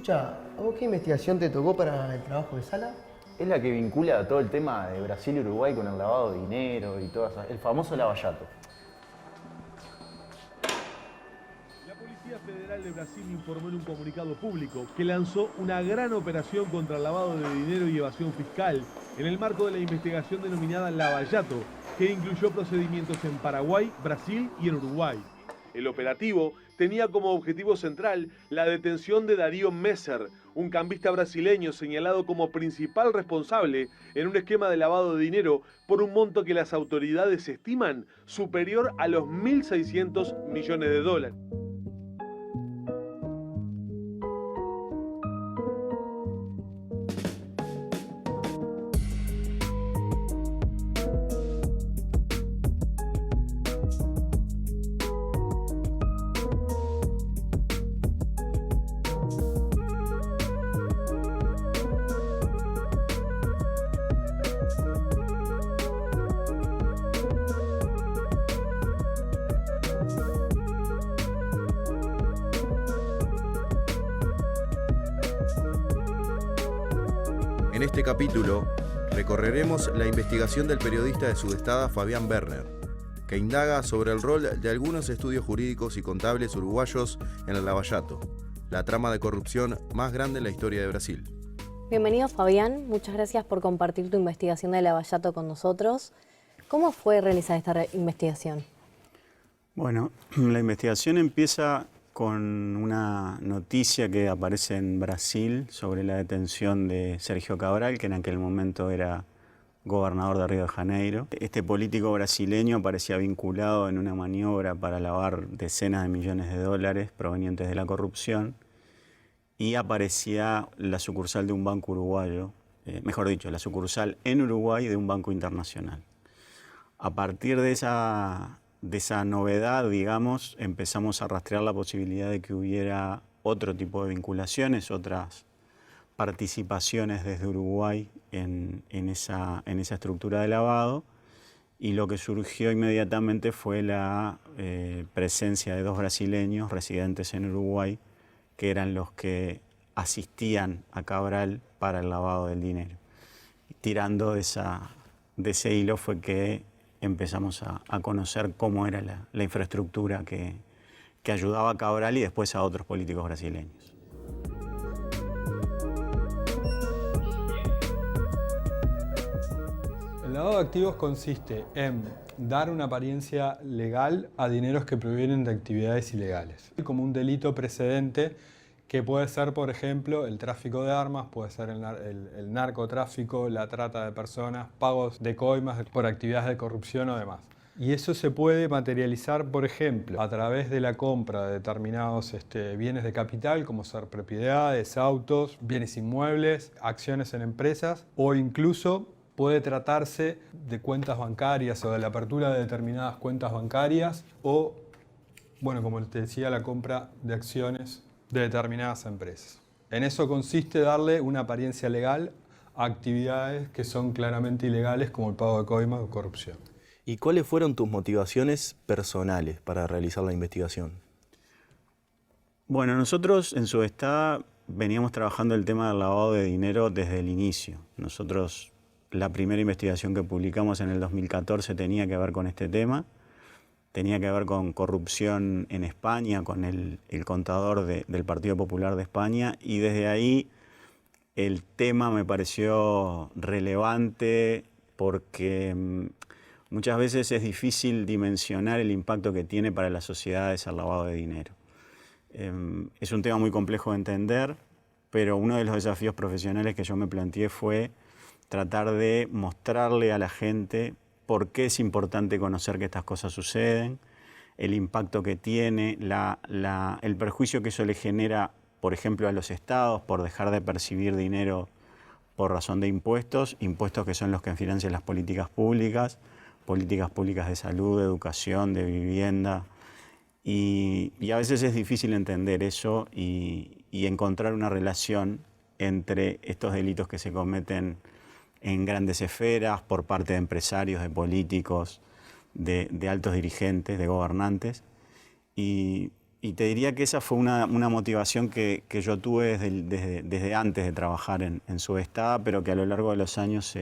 Escucha, ¿a vos qué investigación te tocó para el trabajo de sala? Es la que vincula todo el tema de Brasil y Uruguay con el lavado de dinero y todo eso. El famoso lavallato. La Policía Federal de Brasil informó en un comunicado público que lanzó una gran operación contra el lavado de dinero y evasión fiscal en el marco de la investigación denominada Lavallato, que incluyó procedimientos en Paraguay, Brasil y en Uruguay. El operativo tenía como objetivo central la detención de Darío Messer, un cambista brasileño señalado como principal responsable en un esquema de lavado de dinero por un monto que las autoridades estiman superior a los 1.600 millones de dólares. En este capítulo, recorreremos la investigación del periodista de Sudestada Fabián Werner, que indaga sobre el rol de algunos estudios jurídicos y contables uruguayos en el lavallato, la trama de corrupción más grande en la historia de Brasil. Bienvenido, Fabián. Muchas gracias por compartir tu investigación de lavallato con nosotros. ¿Cómo fue realizar esta investigación? Bueno, la investigación empieza con una noticia que aparece en Brasil sobre la detención de Sergio Cabral, que en aquel momento era gobernador de Río de Janeiro. Este político brasileño aparecía vinculado en una maniobra para lavar decenas de millones de dólares provenientes de la corrupción, y aparecía la sucursal de un banco uruguayo, mejor dicho, la sucursal en Uruguay de un banco internacional. A partir de esa novedad, digamos, empezamos a rastrear la posibilidad de que hubiera otro tipo de vinculaciones, otras participaciones desde Uruguay en esa estructura de lavado, y lo que surgió inmediatamente fue la presencia de dos brasileños residentes en Uruguay, que eran los que asistían a Cabral para el lavado del dinero. Y tirando de ese hilo fue que empezamos a conocer cómo era la infraestructura que ayudaba a Cabral y después a otros políticos brasileños. El lavado de activos consiste en dar una apariencia legal a dineros que provienen de actividades ilegales, como un delito precedente que puede ser, por ejemplo, el tráfico de armas, puede ser el narcotráfico, la trata de personas, pagos de coimas por actividades de corrupción o demás. Y eso se puede materializar, por ejemplo, a través de la compra de determinados bienes de capital, como ser propiedades, autos, bienes inmuebles, acciones en empresas, o incluso puede tratarse de cuentas bancarias o de la apertura de determinadas cuentas bancarias, o, bueno, como te decía, la compra de acciones de determinadas empresas. En eso consiste darle una apariencia legal a actividades que son claramente ilegales, como el pago de coimas o corrupción. ¿Y cuáles fueron tus motivaciones personales para realizar la investigación? Bueno, nosotros en Sudestada veníamos trabajando el tema del lavado de dinero desde el inicio. Nosotros, la primera investigación que publicamos en el 2014 tenía que ver con este tema. Tenía que ver con corrupción en España, con el contador del Partido Popular de España, y desde ahí el tema me pareció relevante porque muchas veces es difícil dimensionar el impacto que tiene para las sociedades el lavado de dinero. Es un tema muy complejo de entender, pero uno de los desafíos profesionales que yo me planteé fue tratar de mostrarle a la gente por qué es importante conocer que estas cosas suceden, el impacto que tiene, el perjuicio que eso le genera, por ejemplo, a los estados por dejar de percibir dinero por razón de impuestos que son los que financian las políticas públicas de salud, de educación, de vivienda. Y a veces es difícil entender eso y encontrar una relación entre estos delitos que se cometen en grandes esferas por parte de empresarios, de políticos, de altos dirigentes, de gobernantes. Y Y te diría que esa fue una motivación que yo tuve desde antes de trabajar en Subestada, pero que a lo largo de los años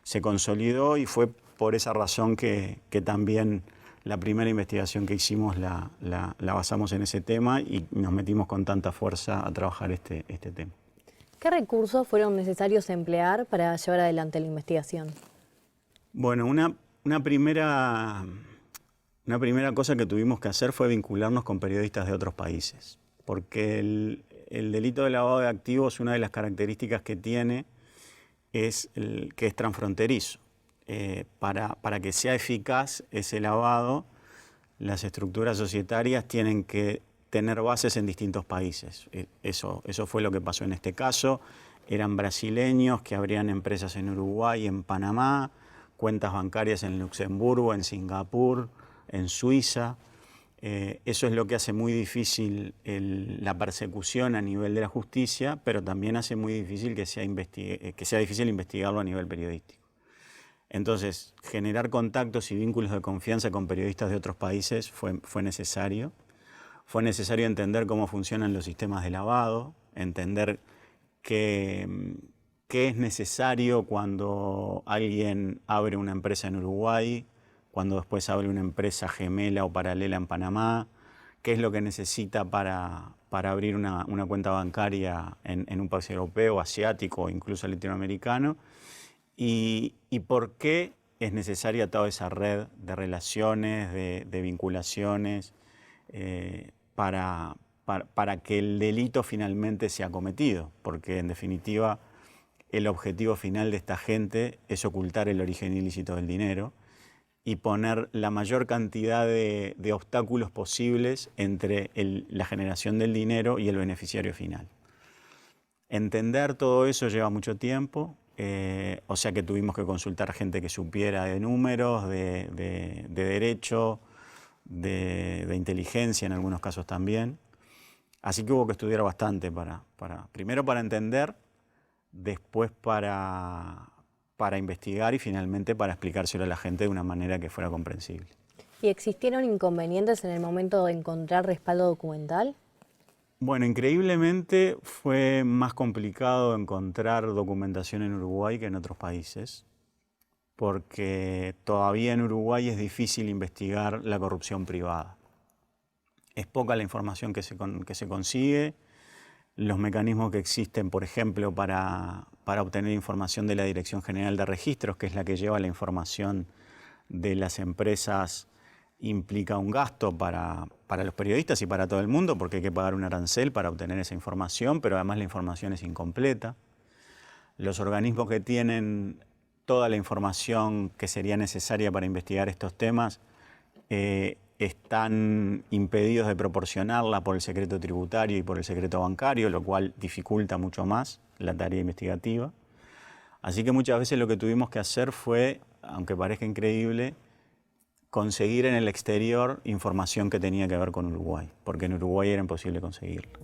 se consolidó, y fue por esa razón que también la primera investigación que hicimos la basamos en ese tema y nos metimos con tanta fuerza a trabajar este tema. ¿Qué recursos fueron necesarios emplear para llevar adelante la investigación? Bueno, una primera cosa que tuvimos que hacer fue vincularnos con periodistas de otros países, porque el delito de lavado de activos, una de las características que tiene es que es transfronterizo. Para que sea eficaz ese lavado, las estructuras societarias tienen que tener bases en distintos países. Eso fue lo que pasó en este caso. Eran brasileños que abrían empresas en Uruguay, en Panamá, cuentas bancarias en Luxemburgo, en Singapur, en Suiza. Eso es lo que hace muy difícil la persecución a nivel de la justicia, pero también hace muy difícil que sea difícil investigarlo a nivel periodístico. Entonces, generar contactos y vínculos de confianza con periodistas de otros países fue necesario. Fue necesario entender cómo funcionan los sistemas de lavado, entender qué es necesario cuando alguien abre una empresa en Uruguay, cuando después abre una empresa gemela o paralela en Panamá, qué es lo que necesita para abrir una cuenta bancaria en un país europeo, asiático o incluso latinoamericano, y por qué es necesaria toda esa red de relaciones, de vinculaciones, para que el delito finalmente sea cometido, porque en definitiva el objetivo final de esta gente es ocultar el origen ilícito del dinero y poner la mayor cantidad de obstáculos posibles entre la generación del dinero y el beneficiario final. Entender todo eso lleva mucho tiempo, o sea que tuvimos que consultar gente que supiera de números, de derecho, de inteligencia en algunos casos también. Así que hubo que estudiar bastante primero para entender, después para investigar y finalmente para explicárselo a la gente de una manera que fuera comprensible. ¿Y existieron inconvenientes en el momento de encontrar respaldo documental? Bueno, increíblemente fue más complicado encontrar documentación en Uruguay que en otros países, porque todavía en Uruguay es difícil investigar la corrupción privada. Es poca la información que se consigue, los mecanismos que existen, por ejemplo, para obtener información de la Dirección General de Registros, que es la que lleva la información de las empresas, implica un gasto para los periodistas y para todo el mundo, porque hay que pagar un arancel para obtener esa información, pero además la información es incompleta. Los organismos que tienen toda la información que sería necesaria para investigar estos temas están impedidos de proporcionarla por el secreto tributario y por el secreto bancario, lo cual dificulta mucho más la tarea investigativa. Así que muchas veces lo que tuvimos que hacer fue, aunque parezca increíble, conseguir en el exterior información que tenía que ver con Uruguay, porque en Uruguay era imposible conseguirla.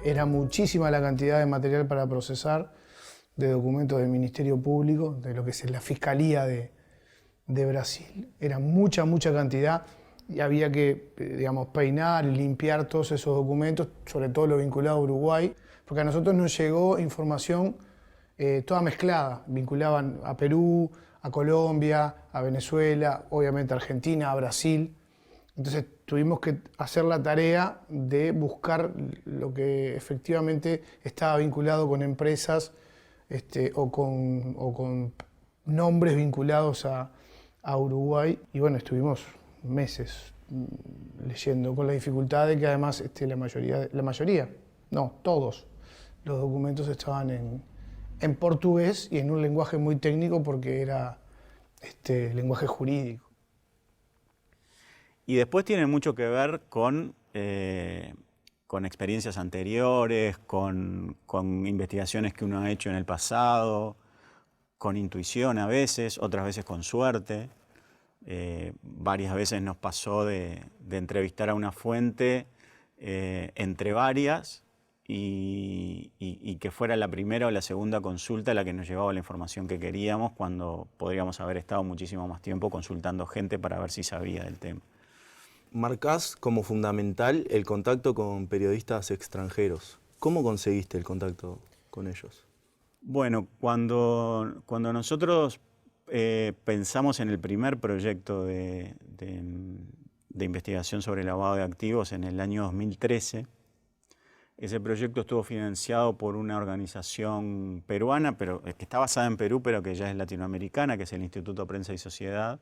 Era muchísima la cantidad de material para procesar, de documentos del Ministerio Público, de lo que es la Fiscalía de Brasil. Era mucha cantidad y había que, digamos, peinar y limpiar todos esos documentos, sobre todo lo vinculado a Uruguay, porque a nosotros nos llegó información toda mezclada. Vinculaban a Perú, a Colombia, a Venezuela, obviamente a Argentina, a Brasil. Entonces tuvimos que hacer la tarea de buscar lo que efectivamente estaba vinculado con empresas o con nombres vinculados a Uruguay. Y bueno, estuvimos meses leyendo, con la dificultad de que además todos los documentos estaban en portugués y en un lenguaje muy técnico porque era lenguaje jurídico. Y después tiene mucho que ver con experiencias anteriores, con investigaciones que uno ha hecho en el pasado, con intuición a veces, otras veces con suerte. Varias veces nos pasó de entrevistar a una fuente entre varias y que fuera la primera o la segunda consulta la que nos llevaba la información que queríamos, cuando podríamos haber estado muchísimo más tiempo consultando gente para ver si sabía del tema. Marcás como fundamental el contacto con periodistas extranjeros. ¿Cómo conseguiste el contacto con ellos? Bueno, cuando nosotros pensamos en el primer proyecto de investigación sobre lavado de activos en el año 2013, ese proyecto estuvo financiado por una organización peruana, pero que está basada en Perú, pero que ya es latinoamericana, que es el Instituto Prensa y Sociedad,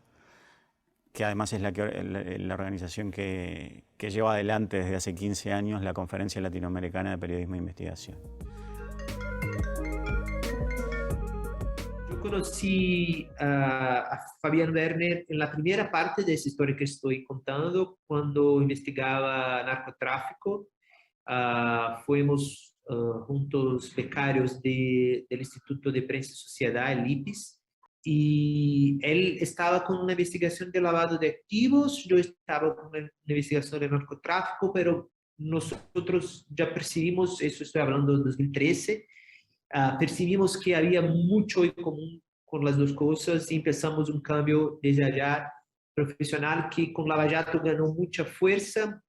que además es la organización que lleva adelante desde hace 15 años la Conferencia Latinoamericana de Periodismo e Investigación. Yo conocí a Fabián Werner en la primera parte de esa historia que estoy contando, cuando investigaba narcotráfico. Fuimos juntos becarios del Instituto de Prensa y Sociedad, el IPIS, y él estaba con una investigación de lavado de activos, yo estaba con una investigación de narcotráfico, pero nosotros ya percibimos, eso estoy hablando de 2013, percibimos que había mucho en común con las dos cosas y empezamos un cambio desde allá profesional que con Lava Jato ganó mucha fuerza.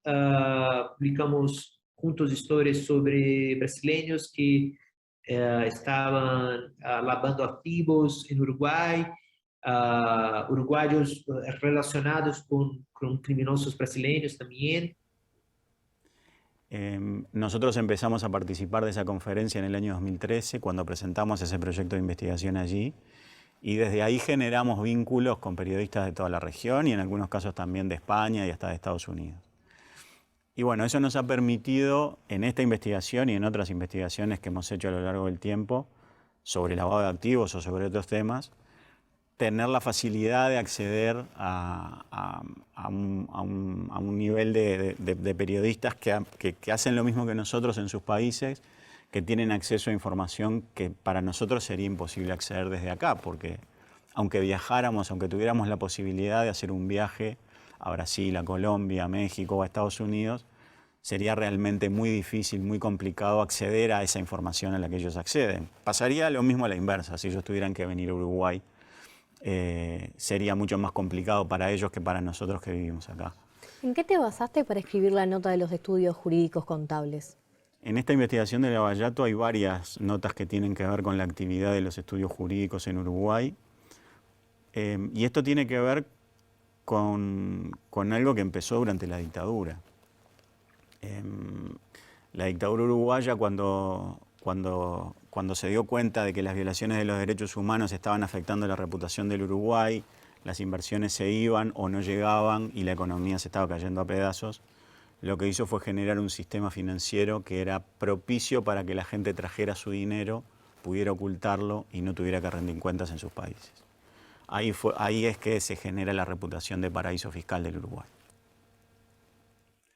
Publicamos juntos historias sobre brasileños que estaban lavando activos en Uruguay, uruguayos relacionados con criminosos brasileños también. Nosotros empezamos a participar de esa conferencia en el año 2013, cuando presentamos ese proyecto de investigación allí, y desde ahí generamos vínculos con periodistas de toda la región y en algunos casos también de España y hasta de Estados Unidos. Y bueno, eso nos ha permitido en esta investigación y en otras investigaciones que hemos hecho a lo largo del tiempo sobre lavado de activos o sobre otros temas, tener la facilidad de acceder a un nivel de periodistas que hacen lo mismo que nosotros en sus países, que tienen acceso a información que para nosotros sería imposible acceder desde acá, porque aunque viajáramos, aunque tuviéramos la posibilidad de hacer un viaje a Brasil, a Colombia, a México o a Estados Unidos, sería realmente muy difícil, muy complicado acceder a esa información a la que ellos acceden. Pasaría lo mismo a la inversa, si ellos tuvieran que venir a Uruguay, sería mucho más complicado para ellos que para nosotros que vivimos acá. ¿En qué te basaste para escribir la nota de los estudios jurídicos contables? En esta investigación de Lava Jato hay varias notas que tienen que ver con la actividad de los estudios jurídicos en Uruguay. Y esto tiene que ver con algo que empezó durante la dictadura. La dictadura uruguaya, cuando se dio cuenta de que las violaciones de los derechos humanos estaban afectando la reputación del Uruguay, las inversiones se iban o no llegaban y la economía se estaba cayendo a pedazos, lo que hizo fue generar un sistema financiero que era propicio para que la gente trajera su dinero, pudiera ocultarlo y no tuviera que rendir cuentas en sus países. Ahí es que se genera la reputación de paraíso fiscal del Uruguay.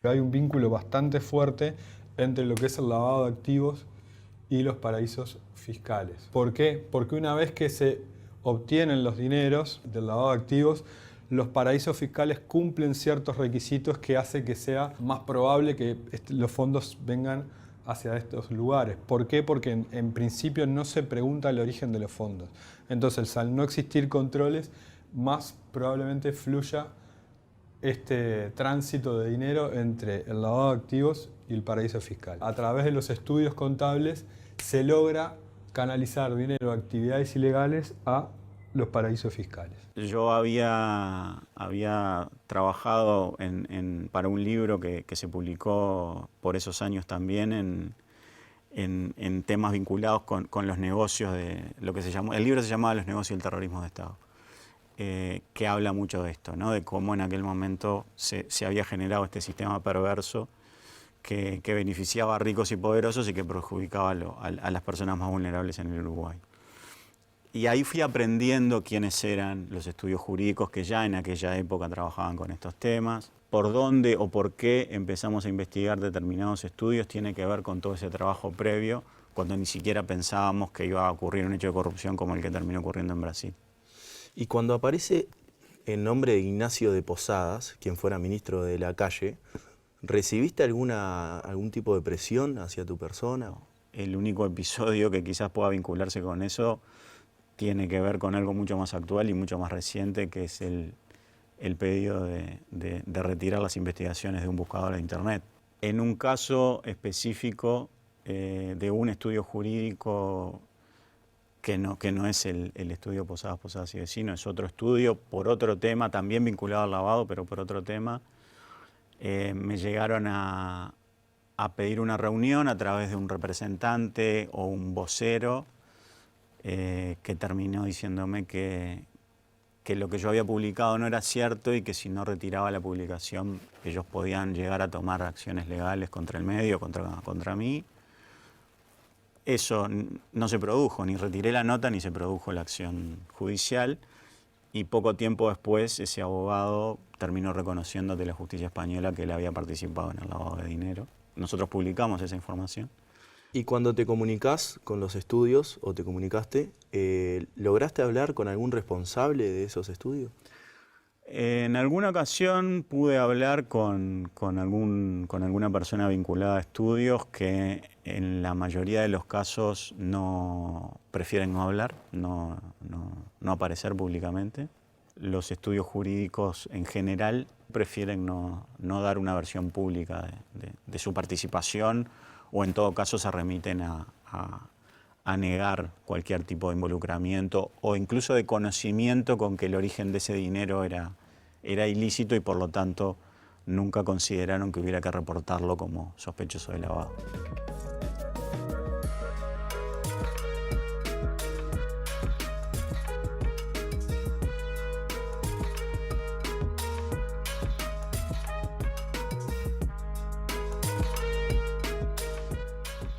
Hay un vínculo bastante fuerte entre lo que es el lavado de activos y los paraísos fiscales. ¿Por qué? Porque una vez que se obtienen los dineros del lavado de activos, los paraísos fiscales cumplen ciertos requisitos que hace que sea más probable que los fondos vengan hacia estos lugares. ¿Por qué? Porque en principio no se pregunta el origen de los fondos. Entonces, al no existir controles, más probablemente fluya este tránsito de dinero entre el lavado de activos y el paraíso fiscal. A través de los estudios contables se logra canalizar dinero de actividades ilegales a los paraísos fiscales. Yo había trabajado para un libro que se publicó por esos años también en temas vinculados con los negocios de lo que se llamó, el libro se llamaba Los negocios del terrorismo de Estado, que habla mucho de esto, ¿no? De cómo en aquel momento se había generado este sistema perverso que beneficiaba a ricos y poderosos y que perjudicaba a las personas más vulnerables en el Uruguay. Y ahí fui aprendiendo quiénes eran los estudios jurídicos que ya en aquella época trabajaban con estos temas. Por dónde o por qué empezamos a investigar determinados estudios tiene que ver con todo ese trabajo previo, cuando ni siquiera pensábamos que iba a ocurrir un hecho de corrupción como el que terminó ocurriendo en Brasil. Y cuando aparece el nombre de Ignacio de Posadas, quien fuera ministro de la Calle, ¿Recibiste algún tipo de presión hacia tu persona? El único episodio que quizás pueda vincularse con eso tiene que ver con algo mucho más actual y mucho más reciente, que es el pedido de retirar las investigaciones de un buscador de Internet. En un caso específico de un estudio jurídico que no es el estudio Posadas y Vecinos, es otro estudio por otro tema, también vinculado al lavado, pero por otro tema. Me llegaron a pedir una reunión a través de un representante o un vocero que terminó diciéndome que lo que yo había publicado no era cierto y que si no retiraba la publicación ellos podían llegar a tomar acciones legales contra el medio, contra mí. Eso no se produjo, ni retiré la nota ni se produjo la acción judicial, y poco tiempo después ese abogado terminó reconociendo ante la justicia española que él había participado en el lavado de dinero. Nosotros publicamos esa información. Y cuando te comunicás con los estudios, o te comunicaste, ¿lograste hablar con algún responsable de esos estudios? En alguna ocasión pude hablar con alguna persona vinculada a estudios que en la mayoría de los casos prefieren no hablar, no aparecer públicamente. Los estudios jurídicos en general prefieren no dar una versión pública de su participación, o en todo caso se remiten a negar cualquier tipo de involucramiento o incluso de conocimiento con que el origen de ese dinero era ilícito, y por lo tanto nunca consideraron que hubiera que reportarlo como sospechoso de lavado.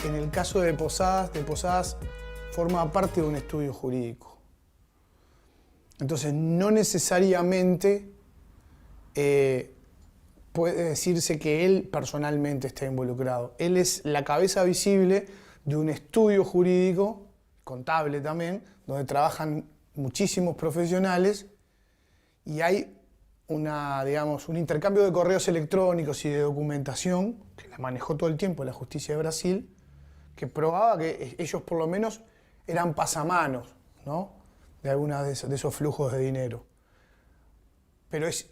En el caso de Posadas forma parte de un estudio jurídico. Entonces, no necesariamente puede decirse que él personalmente está involucrado. Él es la cabeza visible de un estudio jurídico, contable también, donde trabajan muchísimos profesionales y hay un intercambio de correos electrónicos y de documentación que la manejó todo el tiempo la justicia de Brasil, que probaba que ellos por lo menos eran pasamanos, ¿no?, de algunos de esos flujos de dinero. Pero es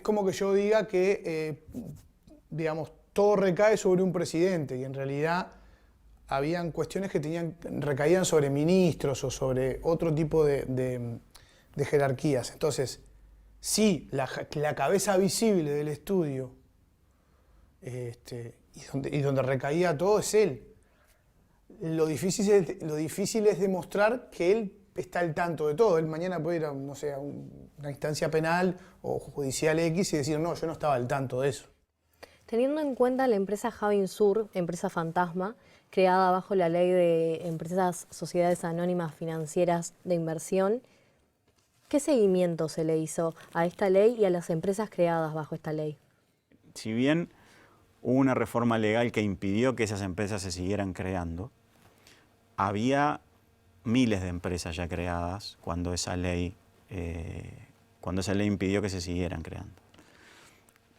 como que yo diga que, todo recae sobre un presidente, y en realidad habían cuestiones que recaían sobre ministros o sobre otro tipo de jerarquías. Entonces, sí, la cabeza visible del estudio y donde recaía todo es él. Lo difícil es demostrar que él está al tanto de todo. Él mañana puede ir a una instancia penal o judicial X y decir, no, yo no estaba al tanto de eso. Teniendo en cuenta la empresa Javinsur, empresa fantasma, creada bajo la ley de empresas, sociedades anónimas financieras de inversión, ¿qué seguimiento se le hizo a esta ley y a las empresas creadas bajo esta ley? Si bien hubo una reforma legal que impidió que esas empresas se siguieran creando, había miles de empresas ya creadas cuando esa ley impidió que se siguieran creando.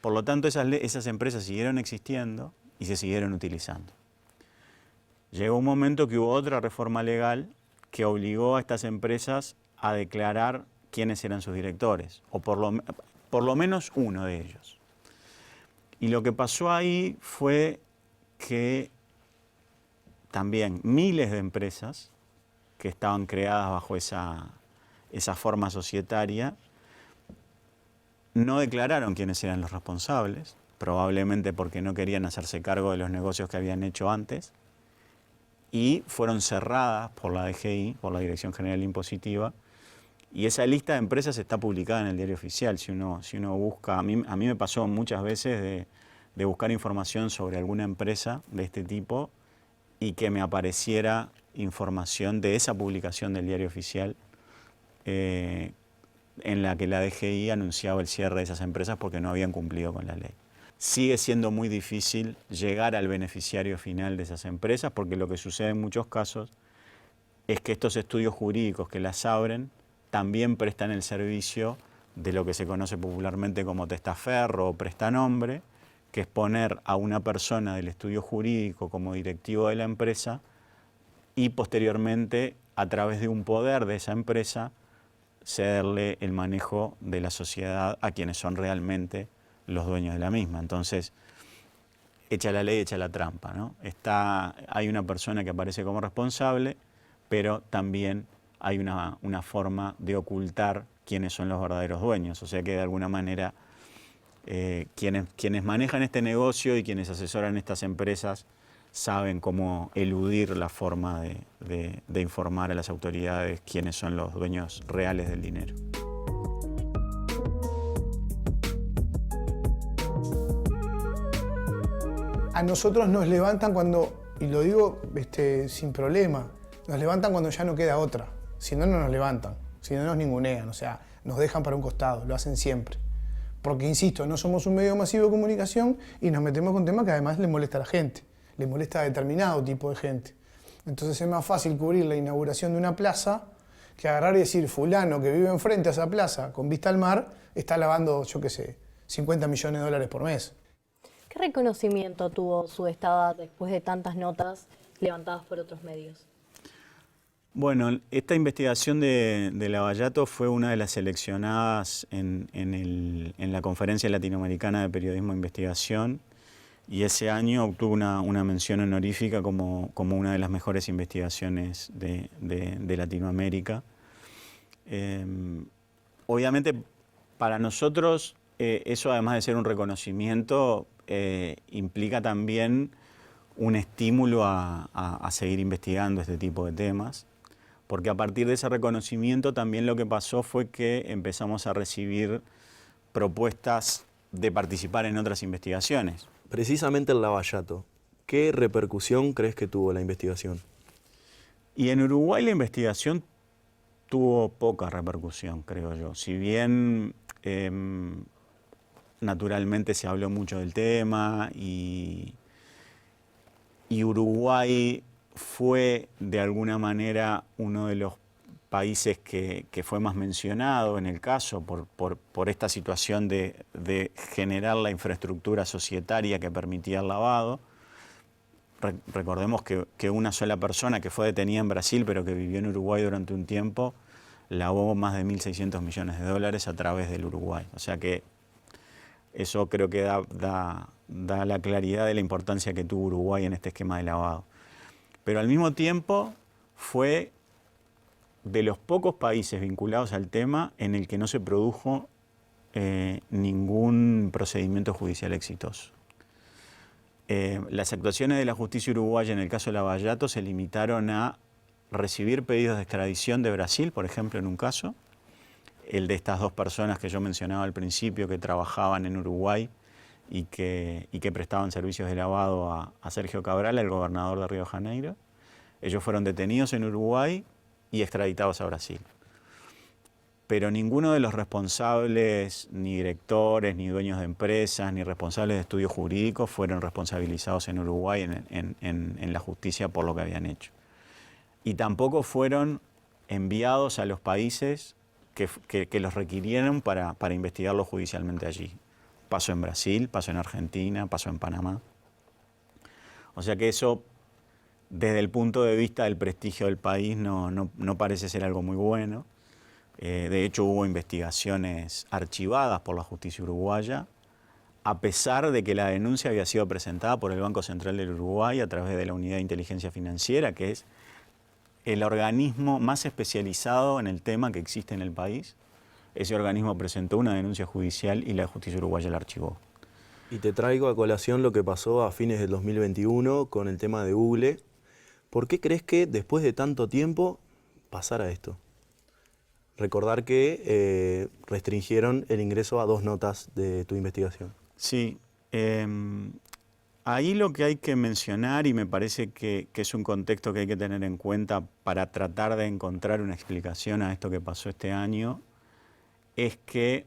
Por lo tanto, esas empresas siguieron existiendo y se siguieron utilizando. Llegó un momento que hubo otra reforma legal que obligó a estas empresas a declarar quiénes eran sus directores, o por lo menos uno de ellos. Y lo que pasó ahí fue que también miles de empresas que estaban creadas bajo esa forma societaria no declararon quiénes eran los responsables, probablemente porque no querían hacerse cargo de los negocios que habían hecho antes, y fueron cerradas por la DGI, por la Dirección General Impositiva, y esa lista de empresas está publicada en el Diario Oficial. Si uno busca, a mí me pasó muchas veces de buscar información sobre alguna empresa de este tipo y que me apareciera información de esa publicación del Diario Oficial en la que la DGI anunciaba el cierre de esas empresas porque no habían cumplido con la ley. Sigue siendo muy difícil llegar al beneficiario final de esas empresas, porque lo que sucede en muchos casos es que estos estudios jurídicos que las abren también prestan el servicio de lo que se conoce popularmente como testaferro o prestanombre, que es poner a una persona del estudio jurídico como directivo de la empresa y posteriormente, a través de un poder de esa empresa, cederle el manejo de la sociedad a quienes son realmente los dueños de la misma. Entonces, echa la ley, echa la trampa, ¿no? Hay una persona que aparece como responsable, pero también hay una forma de ocultar quiénes son los verdaderos dueños. O sea que de alguna manera quienes manejan este negocio y quienes asesoran estas empresas saben cómo eludir la forma de informar a las autoridades quiénes son los dueños reales del dinero. A nosotros nos levantan cuando, y lo digo sin problema, nos levantan cuando ya no queda otra. Si no, no nos levantan, si no nos ningunean, o sea, nos dejan para un costado, lo hacen siempre. Porque, insisto, no somos un medio masivo de comunicación y nos metemos con temas que además le molesta a la gente, le molesta a determinado tipo de gente. Entonces es más fácil cubrir la inauguración de una plaza que agarrar y decir, fulano que vive enfrente a esa plaza con vista al mar está lavando, yo qué sé, 50 millones de dólares por mes. ¿Qué reconocimiento tuvo Sudestada después de tantas notas levantadas por otros medios? Bueno, esta investigación de Lavallato fue una de las seleccionadas en la Conferencia Latinoamericana de Periodismo e Investigación y ese año obtuvo una mención honorífica como una de las mejores investigaciones de Latinoamérica. Obviamente, para nosotros, eso además de ser un reconocimiento, implica también un estímulo a seguir investigando este tipo de temas, porque a partir de ese reconocimiento también lo que pasó fue que empezamos a recibir propuestas de participar en otras investigaciones. Precisamente el Lavallato, ¿qué repercusión crees que tuvo la investigación? Y en Uruguay la investigación tuvo poca repercusión, creo yo. Si bien naturalmente se habló mucho del tema y Uruguay fue de alguna manera uno de los países que fue más mencionado en el caso por esta situación de generar la infraestructura societaria que permitía el lavado. Recordemos que una sola persona que fue detenida en Brasil pero que vivió en Uruguay durante un tiempo lavó más de 1.600 millones de dólares a través del Uruguay. O sea que eso creo que da la claridad de la importancia que tuvo Uruguay en este esquema de lavado. Pero al mismo tiempo fue de los pocos países vinculados al tema en el que no se produjo ningún procedimiento judicial exitoso. Las actuaciones de la justicia uruguaya en el caso de Lavallato se limitaron a recibir pedidos de extradición de Brasil, por ejemplo, en un caso, el de estas dos personas que yo mencionaba al principio que trabajaban en Uruguay y que prestaban servicios de lavado a Sergio Cabral, el gobernador de Río de Janeiro. Ellos fueron detenidos en Uruguay y extraditados a Brasil. Pero ninguno de los responsables, ni directores, ni dueños de empresas, ni responsables de estudios jurídicos fueron responsabilizados en Uruguay en la justicia por lo que habían hecho. Y tampoco fueron enviados a los países que los requirieron para investigarlo judicialmente allí. Pasó en Brasil, pasó en Argentina, pasó en Panamá. O sea que eso, desde el punto de vista del prestigio del país, no parece ser algo muy bueno. De hecho, hubo investigaciones archivadas por la justicia uruguaya, a pesar de que la denuncia había sido presentada por el Banco Central del Uruguay a través de la Unidad de Inteligencia Financiera, que es el organismo más especializado en el tema que existe en el país. Ese organismo presentó una denuncia judicial y la justicia uruguaya la archivó. Y te traigo a colación lo que pasó a fines del 2021 con el tema de Google. ¿Por qué crees que después de tanto tiempo pasara esto? Recordar que restringieron el ingreso a 2 notas de tu investigación. Sí. Ahí lo que hay que mencionar, y me parece que es un contexto que hay que tener en cuenta para tratar de encontrar una explicación a esto que pasó este año, es que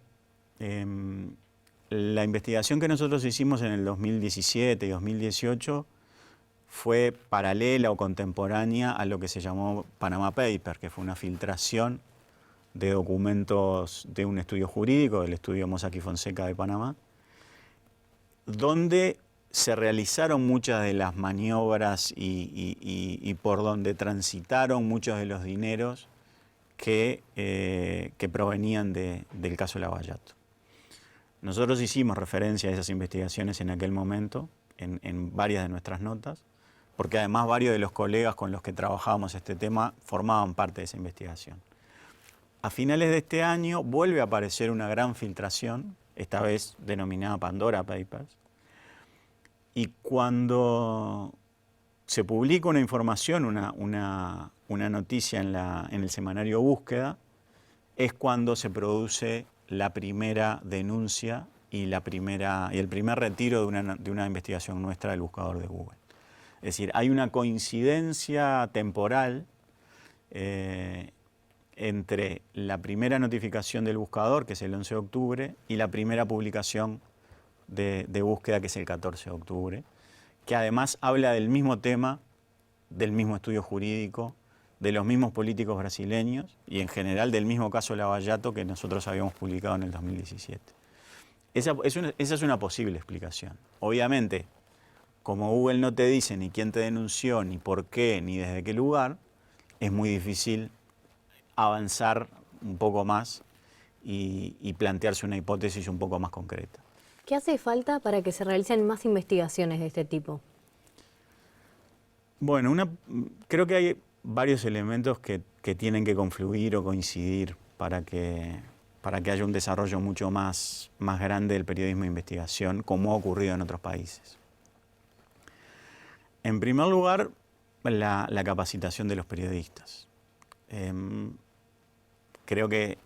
la investigación que nosotros hicimos en el 2017 y 2018 fue paralela o contemporánea a lo que se llamó Panama Papers, que fue una filtración de documentos de un estudio jurídico, del estudio Mossack y Fonseca de Panamá, donde se realizaron muchas de las maniobras y por donde transitaron muchos de los dineros que provenían del caso Lavallato. Nosotros hicimos referencia a esas investigaciones en aquel momento, en varias de nuestras notas, porque además varios de los colegas con los que trabajábamos este tema formaban parte de esa investigación. A finales de este año vuelve a aparecer una gran filtración, esta vez denominada Pandora Papers, y cuando se publica una información, una noticia en el semanario Búsqueda, es cuando se produce la primera denuncia y el primer retiro de una investigación nuestra del buscador de Google. Es decir, hay una coincidencia temporal entre la primera notificación del buscador, que es el 11 de octubre, y la primera publicación de búsqueda, que es el 14 de octubre, que además habla del mismo tema, del mismo estudio jurídico, de los mismos políticos brasileños y en general del mismo caso Lavallato que nosotros habíamos publicado en el 2017. Esa es una posible explicación. Obviamente, como Google no te dice ni quién te denunció, ni por qué, ni desde qué lugar, es muy difícil avanzar un poco más y plantearse una hipótesis un poco más concreta. ¿Qué hace falta para que se realicen más investigaciones de este tipo? Bueno, creo que hay varios elementos que tienen que confluir o coincidir para que haya un desarrollo mucho más grande del periodismo de investigación, como ha ocurrido en otros países. En primer lugar, la capacitación de los periodistas. Creo que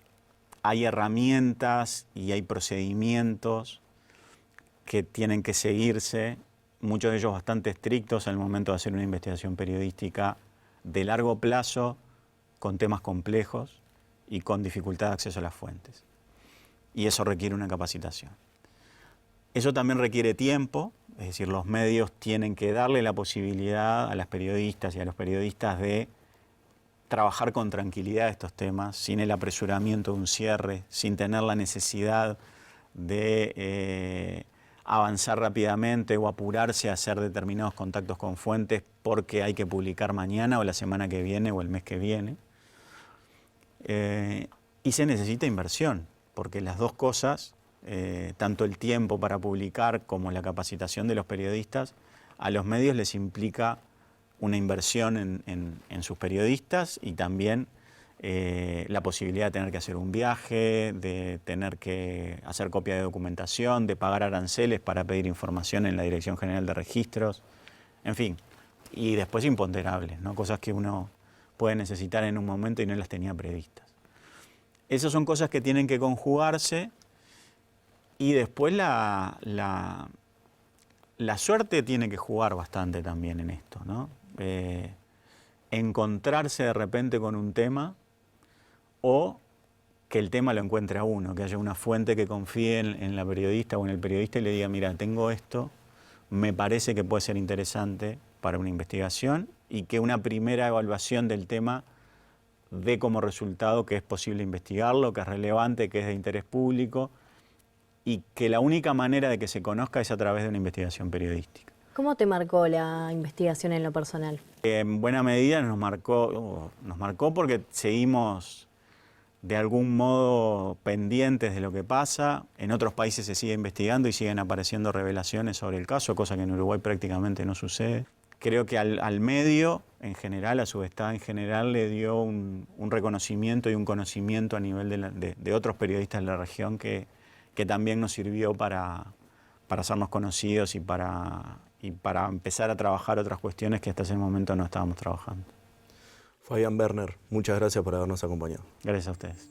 hay herramientas y hay procedimientos que tienen que seguirse, muchos de ellos bastante estrictos al momento de hacer una investigación periodística de largo plazo, con temas complejos y con dificultad de acceso a las fuentes. Y eso requiere una capacitación. Eso también requiere tiempo, es decir, los medios tienen que darle la posibilidad a las periodistas y a los periodistas de trabajar con tranquilidad estos temas, sin el apresuramiento de un cierre, sin tener la necesidad de avanzar rápidamente o apurarse a hacer determinados contactos con fuentes porque hay que publicar mañana o la semana que viene o el mes que viene. Y se necesita inversión, porque las dos cosas, tanto el tiempo para publicar como la capacitación de los periodistas, a los medios les implica una inversión en sus periodistas y también la posibilidad de tener que hacer un viaje, de tener que hacer copia de documentación, de pagar aranceles para pedir información en la Dirección General de Registros, en fin, y después imponderables, ¿no? Cosas que uno puede necesitar en un momento y no las tenía previstas. Esas son cosas que tienen que conjugarse y después la suerte tiene que jugar bastante también en esto, ¿no? Encontrarse de repente con un tema o que el tema lo encuentre a uno, que haya una fuente que confíe en la periodista o en el periodista y le diga, mira, tengo esto, me parece que puede ser interesante para una investigación y que una primera evaluación del tema dé como resultado que es posible investigarlo, que es relevante, que es de interés público y que la única manera de que se conozca es a través de una investigación periodística. ¿Cómo te marcó la investigación en lo personal? En buena medida nos marcó porque seguimos de algún modo pendientes de lo que pasa. En otros países se sigue investigando y siguen apareciendo revelaciones sobre el caso, cosa que en Uruguay prácticamente no sucede. Creo que al medio, en general, a Subestada en general, le dio un reconocimiento y un conocimiento a nivel de otros periodistas de la región que también nos sirvió para hacernos conocidos y para empezar a trabajar otras cuestiones que hasta ese momento no estábamos trabajando. Fabián Berner, muchas gracias por habernos acompañado. Gracias a ustedes.